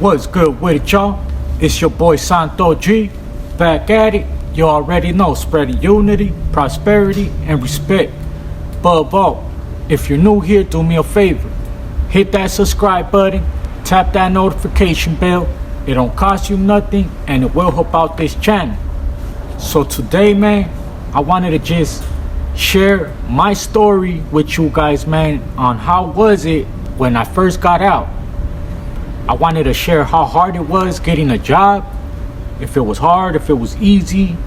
What's good with it, y'all? It's your boy Santo G, back at it. You already know, spreading unity, prosperity, and respect. Above all, if you're new here, do me a favor. Hit that subscribe button, tap that notification bell. It don't cost you nothing, and it will help out this channel. So today, man, I wanted to just share my story with you guys, man, on how was it when I first got out. I wanted to share how hard it was getting a job, if it was hard, if it was easy.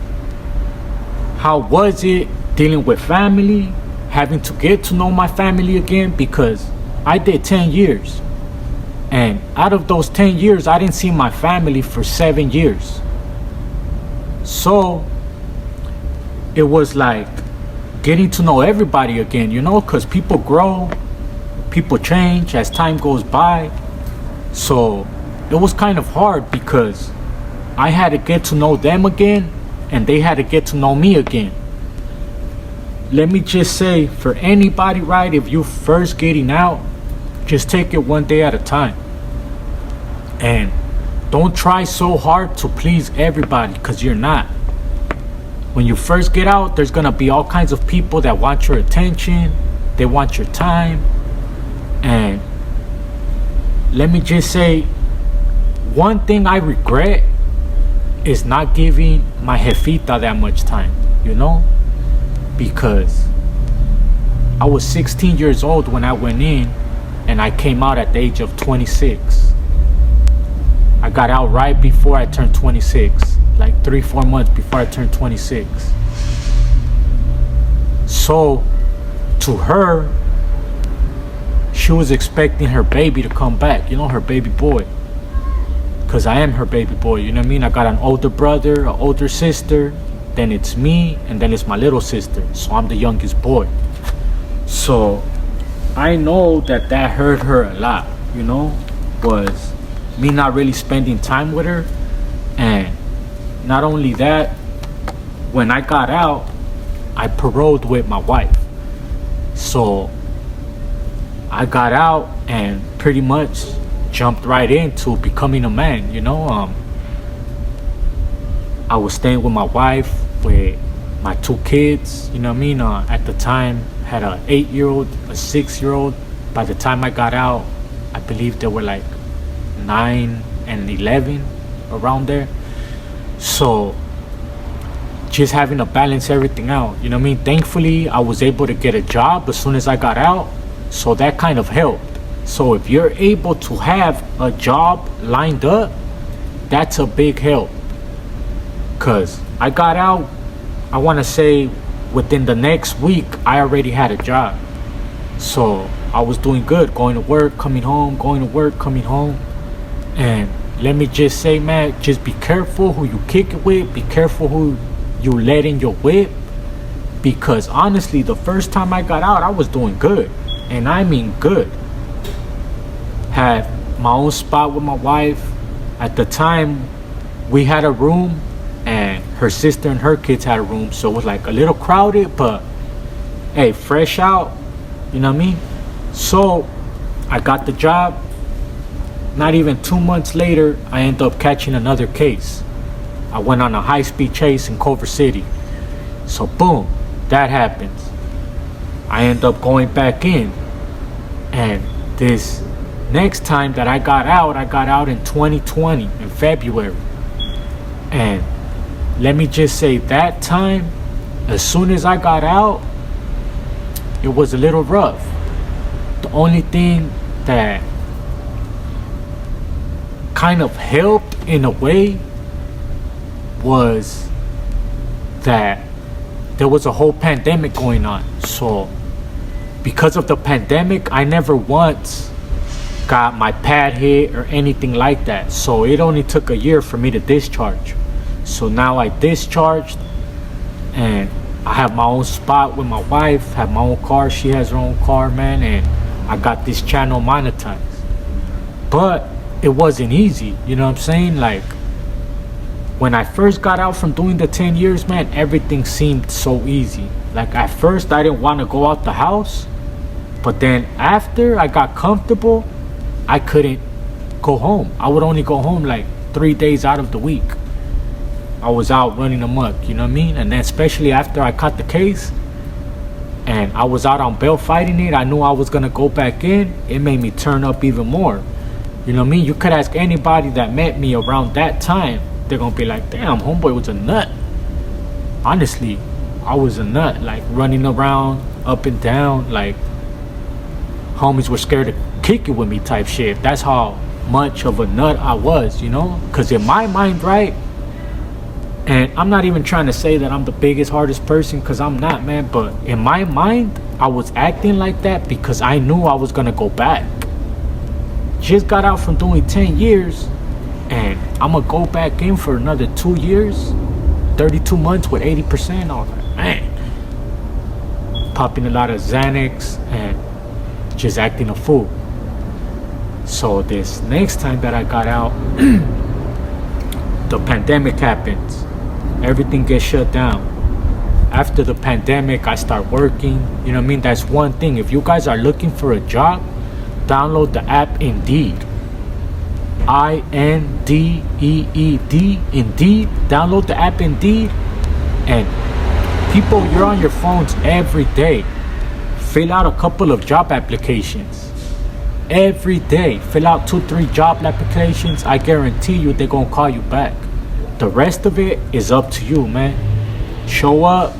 How was it dealing with family, having to get to know my family again, because I did 10 years. And out of those 10 years, I didn't see my family for 7 years. So it was like getting to know everybody again, you know, because people grow, people change as time goes by. So it was kind of hard because I had to get to know them again and they had to get to know me again. Let me just say, for anybody, right, if you first getting out, just take it one day at a time. And don't try so hard to please everybody, because you're not. When you first get out, there's gonna be all kinds of people that want your attention, they want your time. And let me just say, one thing I regret is not giving my jefita that much time, you know? Because I was 16 years old when I went in, and I came out at the age of 26. I got out right before I turned 26, like 3-4 months before I turned 26. So to her, she was expecting her baby to come back, you know, her baby boy. Because I am her baby boy, you know what I mean? I got an older brother, an older sister, then it's me, and then it's my little sister. So I'm the youngest boy. So I know that hurt her a lot, you know, was me not really spending time with her. And not only that, when I got out, I paroled with my wife. So I got out and pretty much jumped right into becoming a man, you know. I was staying with my wife, with my 2 kids, you know what I mean. At the time, had a 8-year-old, a 6-year-old. By the time I got out, I believe they were like 9 and 11, around there. So just having to balance everything out, you know what I mean. Thankfully, I was able to get a job as soon as I got out, so that kind of helped. So if you're able to have a job lined up, that's a big help. Cause I got out, I want to say within the next week, I already had a job. So I was doing good, going to work, coming home, going to work, coming home. And let me just say, man, just be careful who you kick it with. Be careful who you let in your whip. Because honestly, the first time I got out, I was doing good. And I mean good. Had my own spot with my wife. At the time, we had a room, and her sister and her kids had a room. So it was like a little crowded, but hey, fresh out, you know what I mean? So I got the job. Not even 2 months later, I ended up catching another case. I went on a high-speed chase in Culver City. So boom, that happens. I end up going back in. And this next time that I got out in 2020, in February. And let me just say, that time, as soon as I got out, it was a little rough. The only thing that kind of helped in a way was that there was a whole pandemic going on. So because of the pandemic, I never once got my pad hit or anything like that. So it only took a year for me to discharge. So now I discharged, and I have my own spot with my wife, have my own car, she has her own car, man, and I got this channel monetized. But it wasn't easy, you know what I'm saying? Like, when I first got out from doing the 10 years, man, everything seemed so easy. Like, at first I didn't want to go out the house, but then after I got comfortable, I couldn't go home. I would only go home like 3 days out of the week. I was out running amok, you know what I mean? And then especially after I caught the case and I was out on bail fighting it, I knew I was gonna go back in. It made me turn up even more. You know what I mean? You could ask anybody that met me around that time, they're gonna be like, damn, homeboy was a nut. Honestly, I was a nut, like running around up and down, like homies were scared to kick it with me type shit. That's how much of a nut I was, you know? Because in my mind, right, and I'm not even trying to say that I'm the biggest, hardest person, because I'm not, man. But in my mind, I was acting like that because I knew I was going to go back. Just got out from doing 10 years, and I'm going to go back in for another 2 years, 32 months with 80%. I was like, man. Popping a lot of Xanax and just acting a fool. So this next time that I got out, the pandemic happens. Everything gets shut down. After the pandemic, I start working. You know what I mean? That's one thing. If you guys are looking for a job, download the app Indeed. INDEED. Indeed. Download the app Indeed. And people, you're on your phones every day. Fill out a couple of job applications. Every day. Fill out 2-3 job applications. I guarantee you they're going to call you back. The rest of it is up to you, man. Show up,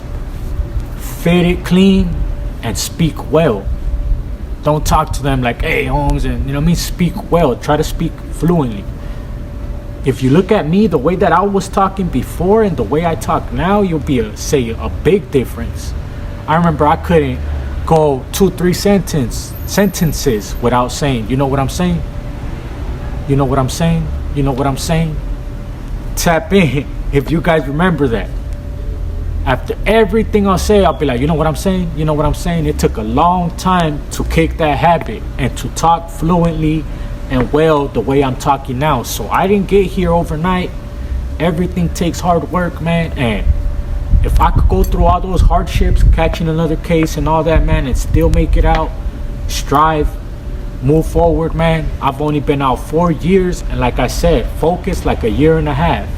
fit it clean, and speak well. Don't talk to them like, hey, Holmes, and you know what I mean? Speak well. Try to speak fluently. If you look at me, the way that I was talking before and the way I talk now, you'll see a big difference. I remember I couldn't go 2-3 sentences without saying, you know what I'm saying? You know what I'm saying? You know what I'm saying? Tap in if you guys remember that. After everything I'll say, I'll be like, you know what I'm saying? You know what I'm saying? It took a long time to kick that habit and to talk fluently and well the way I'm talking now. So I didn't get here overnight. Everything takes hard work, man. And if I could go through all those hardships, catching another case and all that, man, and still make it out, strive, move forward, man. I've only been out 4 years, and like I said, focused like 1.5 years.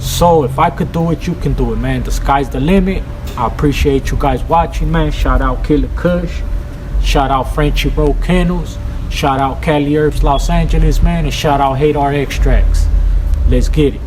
So if I could do it, you can do it, man. The sky's the limit. I appreciate you guys watching, man. Shout out Killer Kush. Shout out Frenchy Road Kennels. Shout out Cali Herbs Los Angeles, man. And shout out Hate Art Extracts. Let's get it.